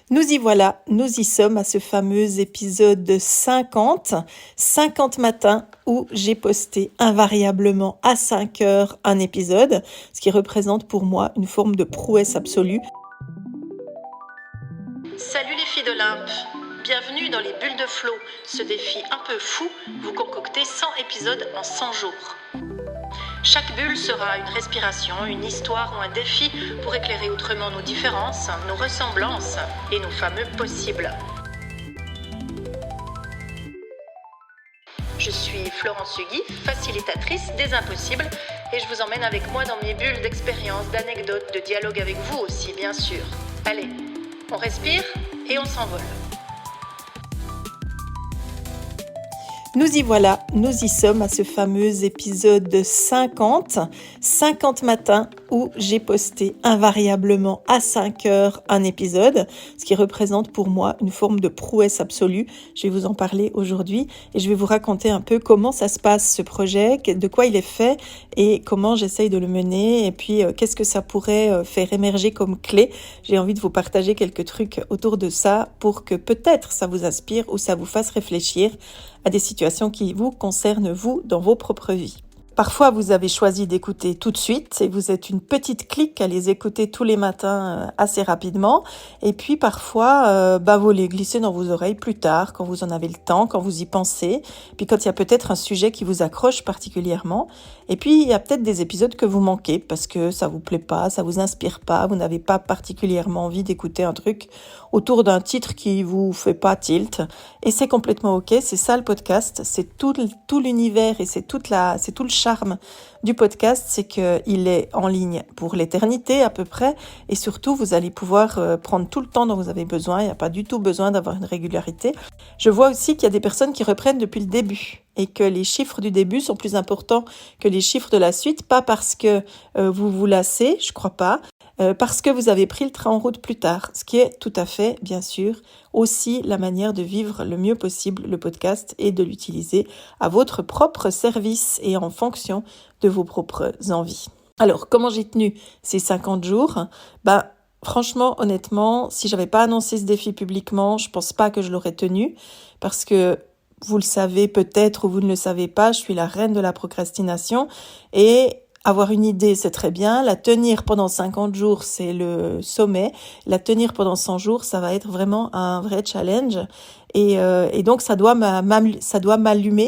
Nous y voilà, nous y sommes à ce fameux épisode 50 matins où j'ai posté invariablement à 5 heures un épisode, ce qui représente pour moi une forme de prouesse absolue. Salut les filles d'Olympe, bienvenue dans les bulles de flow, ce défi un peu fou, vous concoctez 100 épisodes en 100 jours. Chaque bulle sera une respiration, une histoire ou un défi pour éclairer autrement nos différences, nos ressemblances et nos fameux possibles. Je suis Florence Hugui, facilitatrice des impossibles, et je vous emmène avec moi dans mes bulles d'expériences, d'anecdotes, de dialogue avec vous aussi, bien sûr. Allez, on respire et on s'envole. Nous y voilà, nous y sommes à ce fameux épisode 50 matins où j'ai posté invariablement à 5 heures un épisode, ce qui représente pour moi une forme de prouesse absolue. Je vais vous en parler aujourd'hui et je vais vous raconter un peu comment ça se passe ce projet, de quoi il est fait et comment j'essaye de le mener et puis qu'est-ce que ça pourrait faire émerger comme clé. J'ai envie de vous partager quelques trucs autour de ça pour que peut-être ça vous inspire ou ça vous fasse réfléchir à des situations qui vous concernent, vous, dans vos propres vies. Parfois, vous avez choisi d'écouter tout de suite et vous êtes une petite clique à les écouter tous les matins assez rapidement. Et puis parfois, vous les glissez dans vos oreilles plus tard, quand vous en avez le temps, quand vous y pensez. Puis quand il y a peut-être un sujet qui vous accroche particulièrement. Et puis, il y a peut-être des épisodes que vous manquez parce que ça vous plaît pas, ça vous inspire pas, vous n'avez pas particulièrement envie d'écouter un truc autour d'un titre qui vous fait pas tilt. Et c'est complètement ok, c'est ça le podcast, c'est tout l'univers et c'est tout le charme du podcast, c'est qu'il est en ligne pour l'éternité à peu près et surtout vous allez pouvoir prendre tout le temps dont vous avez besoin, il n'y a pas du tout besoin d'avoir une régularité. Je vois aussi qu'il y a des personnes qui reprennent depuis le début et que les chiffres du début sont plus importants que les chiffres de la suite, pas parce que vous vous lassez, je crois pas, parce que vous avez pris le train en route plus tard, ce qui est tout à fait, bien sûr, aussi la manière de vivre le mieux possible le podcast et de l'utiliser à votre propre service et en fonction de vos propres envies. Alors, comment j'ai tenu ces 50 jours ? Franchement, honnêtement, si j'avais pas annoncé ce défi publiquement, je pense pas que je l'aurais tenu parce que vous le savez peut-être ou vous ne le savez pas, je suis la reine de la procrastination et avoir une idée, c'est très bien. La tenir pendant 50 jours, c'est le sommet. La tenir pendant 100 jours, ça va être vraiment un vrai challenge. Et donc, ça doit m'allumer,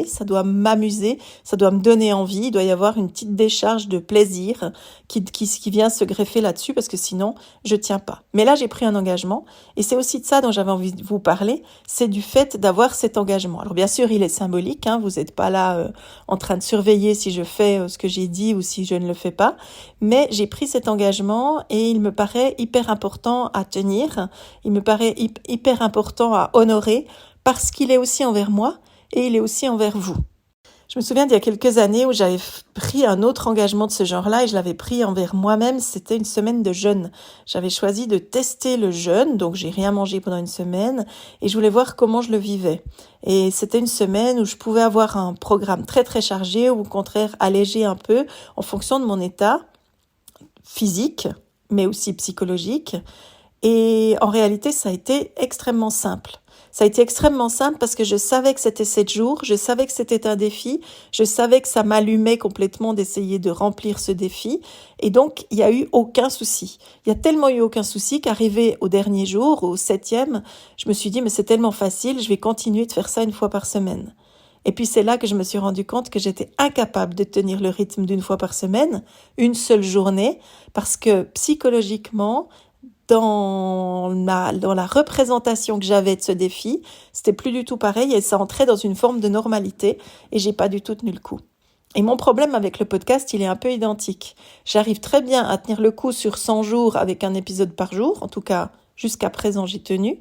ça doit m'amuser, ça doit me donner envie. Il doit y avoir une petite décharge de plaisir qui vient se greffer là-dessus parce que sinon, je tiens pas. Mais là, j'ai pris un engagement et c'est aussi de ça dont j'avais envie de vous parler. C'est du fait d'avoir cet engagement. Alors, bien sûr, il est symbolique. Vous n'êtes pas là en train de surveiller si je fais ce que j'ai dit ou si je ne le fais pas. Mais j'ai pris cet engagement et il me paraît hyper important à tenir. Il me paraît hyper important à honorer parce qu'il est aussi envers moi et il est aussi envers vous. Je me souviens d'il y a quelques années où j'avais pris un autre engagement de ce genre-là et je l'avais pris envers moi-même, c'était une semaine de jeûne. J'avais choisi de tester le jeûne, donc j'ai rien mangé pendant une semaine et je voulais voir comment je le vivais. Et c'était une semaine où je pouvais avoir un programme très très chargé ou au contraire allégé un peu en fonction de mon état physique, mais aussi psychologique. Et en réalité, ça a été extrêmement simple. Ça a été extrêmement simple parce que je savais que c'était 7 jours, je savais que c'était un défi, je savais que ça m'allumait complètement d'essayer de remplir ce défi. Et donc, il n'y a eu aucun souci. Il y a tellement eu aucun souci qu'arrivé au dernier jour, au 7e, je me suis dit, mais c'est tellement facile, je vais continuer de faire ça une fois par semaine. Et puis c'est là que je me suis rendu compte que j'étais incapable de tenir le rythme d'une fois par semaine, une seule journée, parce que psychologiquement, dans la représentation que j'avais de ce défi, c'était plus du tout pareil et ça entrait dans une forme de normalité et j'ai pas du tout tenu le coup. Et mon problème avec le podcast, il est un peu identique. J'arrive très bien à tenir le coup sur 100 jours avec un épisode par jour, en tout cas jusqu'à présent j'ai tenu,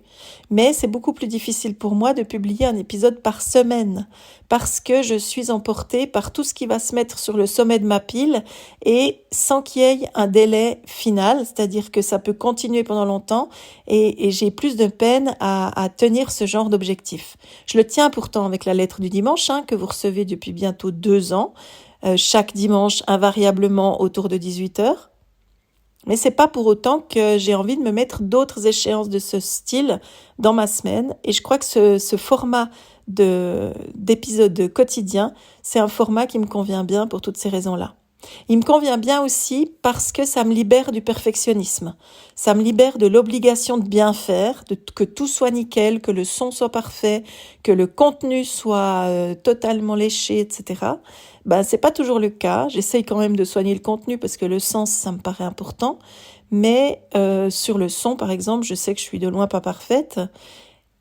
mais c'est beaucoup plus difficile pour moi de publier un épisode par semaine parce que je suis emportée par tout ce qui va se mettre sur le sommet de ma pile et sans qu'il y ait un délai final, c'est-à-dire que ça peut continuer pendant longtemps et j'ai plus de peine à tenir ce genre d'objectif. Je le tiens pourtant avec la lettre du dimanche que vous recevez depuis bientôt 2 ans, chaque dimanche invariablement autour de 18h. Mais c'est pas pour autant que j'ai envie de me mettre d'autres échéances de ce style dans ma semaine. Et je crois que ce format d'épisode quotidien, c'est un format qui me convient bien pour toutes ces raisons-là. Il me convient bien aussi parce que ça me libère du perfectionnisme. Ça me libère de l'obligation de bien faire, que tout soit nickel, que le son soit parfait, que le contenu soit totalement léché, etc. C'est pas toujours le cas. J'essaye quand même de soigner le contenu parce que le sens, ça me paraît important. Mais sur le son, par exemple, je sais que je suis de loin pas parfaite.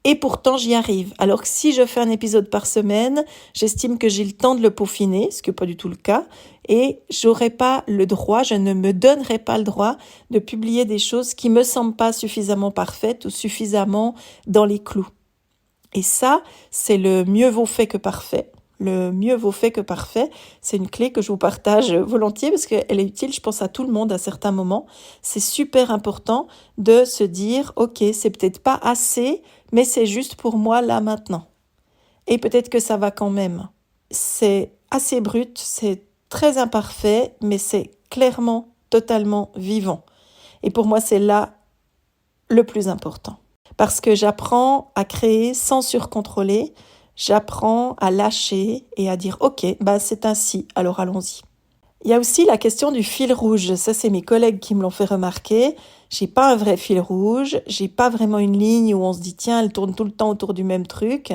Et pourtant, j'y arrive. Alors que si je fais un épisode par semaine, j'estime que j'ai le temps de le peaufiner, ce qui n'est pas du tout le cas. Et je ne me donnerai pas le droit de publier des choses qui me semblent pas suffisamment parfaites ou suffisamment dans les clous. Et ça, c'est le mieux vaut fait que parfait. Le mieux vaut fait que parfait, c'est une clé que je vous partage volontiers parce qu'elle est utile, je pense, à tout le monde à certains moments. C'est super important de se dire, ok, c'est peut-être pas assez, mais c'est juste pour moi là maintenant. Et peut-être que ça va quand même. C'est assez brut, c'est très imparfait, mais c'est clairement totalement vivant. Et pour moi, c'est là le plus important. Parce que j'apprends à créer sans surcontrôler, j'apprends à lâcher et à dire « Ok, c'est ainsi, alors allons-y ». Il y a aussi la question du fil rouge. Ça, c'est mes collègues qui me l'ont fait remarquer. J'ai pas un vrai fil rouge, j'ai pas vraiment une ligne où on se dit « Tiens, elle tourne tout le temps autour du même truc ».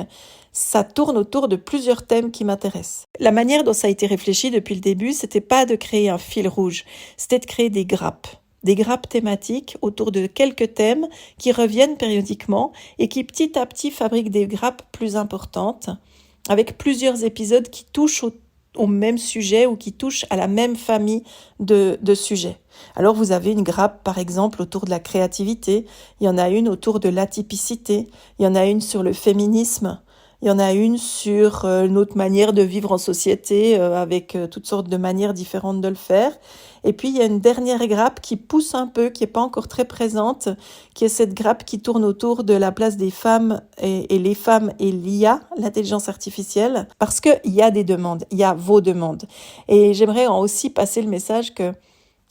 Ça tourne autour de plusieurs thèmes qui m'intéressent. La manière dont ça a été réfléchi depuis le début, c'était pas de créer un fil rouge, c'était de créer des grappes thématiques autour de quelques thèmes qui reviennent périodiquement et qui petit à petit fabriquent des grappes plus importantes avec plusieurs épisodes qui touchent au même sujet ou qui touchent à la même famille de sujets. Alors vous avez une grappe par exemple autour de la créativité, il y en a une autour de l'atypicité, il y en a une sur le féminisme, il y en a une sur notre manière de vivre en société avec toutes sortes de manières différentes de le faire. Et puis, il y a une dernière grappe qui pousse un peu, qui n'est pas encore très présente, qui est cette grappe qui tourne autour de la place des femmes et les femmes et l'IA, l'intelligence artificielle, parce qu'il y a des demandes, il y a vos demandes. Et j'aimerais aussi passer le message que,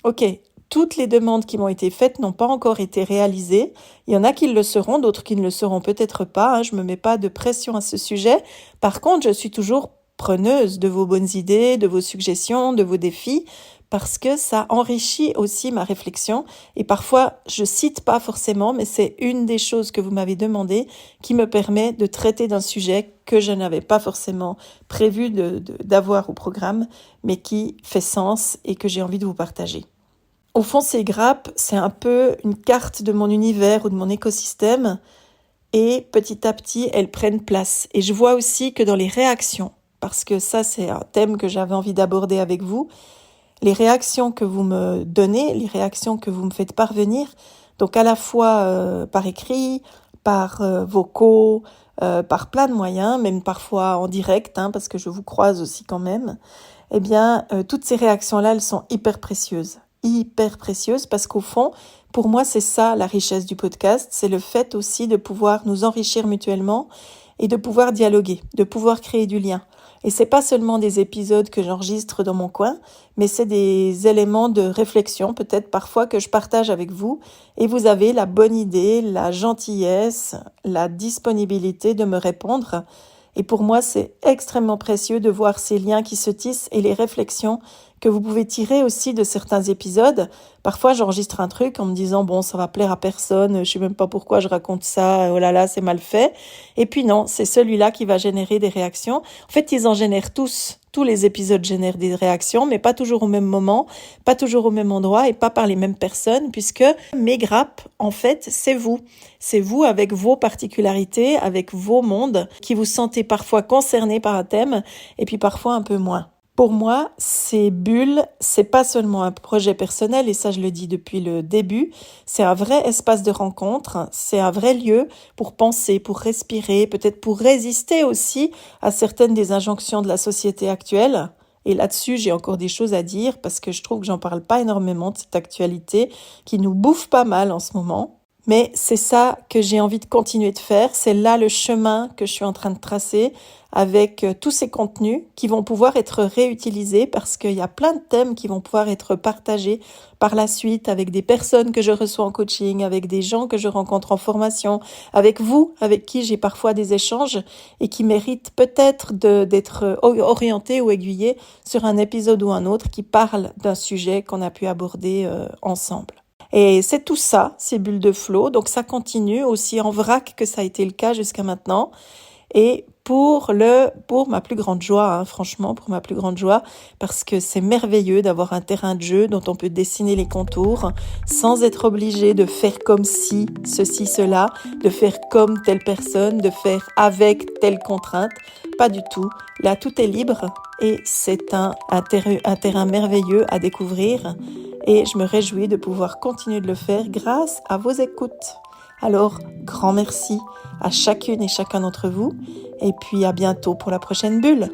ok, toutes les demandes qui m'ont été faites n'ont pas encore été réalisées. Il y en a qui le seront, d'autres qui ne le seront peut-être pas. Je ne me mets pas de pression à ce sujet. Par contre, je suis toujours preneuse de vos bonnes idées, de vos suggestions, de vos défis, parce que ça enrichit aussi ma réflexion. Et parfois, je cite pas forcément, mais c'est une des choses que vous m'avez demandé qui me permet de traiter d'un sujet que je n'avais pas forcément prévu d'avoir au programme, mais qui fait sens et que j'ai envie de vous partager. Au fond, ces grappes, c'est un peu une carte de mon univers ou de mon écosystème et petit à petit, elles prennent place. Et je vois aussi que dans les réactions, parce que ça, c'est un thème que j'avais envie d'aborder avec vous, les réactions que vous me donnez, les réactions que vous me faites parvenir, donc à la fois par écrit, par vocaux, par plein de moyens, même parfois en direct, parce que je vous croise aussi quand même, toutes ces réactions-là, elles sont hyper précieuses parce qu'au fond, pour moi, c'est ça la richesse du podcast, c'est le fait aussi de pouvoir nous enrichir mutuellement et de pouvoir dialoguer, de pouvoir créer du lien. Et c'est pas seulement des épisodes que j'enregistre dans mon coin, mais c'est des éléments de réflexion, peut-être parfois que je partage avec vous, et vous avez la bonne idée, la gentillesse, la disponibilité de me répondre. Et pour moi, c'est extrêmement précieux de voir ces liens qui se tissent et les réflexions que vous pouvez tirer aussi de certains épisodes. Parfois, j'enregistre un truc en me disant « bon, ça va plaire à personne, je sais même pas pourquoi je raconte ça, oh là là, c'est mal fait ». Et puis non, c'est celui-là qui va générer des réactions. En fait, ils en génèrent tous. Tous les épisodes génèrent des réactions, mais pas toujours au même moment, pas toujours au même endroit et pas par les mêmes personnes, puisque mes grappes, en fait, c'est vous. C'est vous avec vos particularités, avec vos mondes, qui vous sentez parfois concernés par un thème et puis parfois un peu moins. Pour moi, ces bulles, c'est pas seulement un projet personnel, et ça je le dis depuis le début, c'est un vrai espace de rencontre, c'est un vrai lieu pour penser, pour respirer, peut-être pour résister aussi à certaines des injonctions de la société actuelle. Et là-dessus, j'ai encore des choses à dire parce que je trouve que j'en parle pas énormément de cette actualité qui nous bouffe pas mal en ce moment. Mais c'est ça que j'ai envie de continuer de faire. C'est là le chemin que je suis en train de tracer avec tous ces contenus qui vont pouvoir être réutilisés parce qu'il y a plein de thèmes qui vont pouvoir être partagés par la suite avec des personnes que je reçois en coaching, avec des gens que je rencontre en formation, avec vous, avec qui j'ai parfois des échanges et qui méritent peut-être d'être orientés ou aiguillés sur un épisode ou un autre qui parle d'un sujet qu'on a pu aborder ensemble. Et c'est tout ça, ces bulles de flow. Donc ça continue aussi en vrac que ça a été le cas jusqu'à maintenant. Et pour ma plus grande joie, franchement, pour ma plus grande joie, parce que c'est merveilleux d'avoir un terrain de jeu dont on peut dessiner les contours sans être obligé de faire comme si, ceci, cela, de faire comme telle personne, de faire avec telle contrainte. Pas du tout. Là, tout est libre et c'est un terrain merveilleux à découvrir. Et je me réjouis de pouvoir continuer de le faire grâce à vos écoutes. Alors, grand merci à chacune et chacun d'entre vous et puis à bientôt pour la prochaine bulle.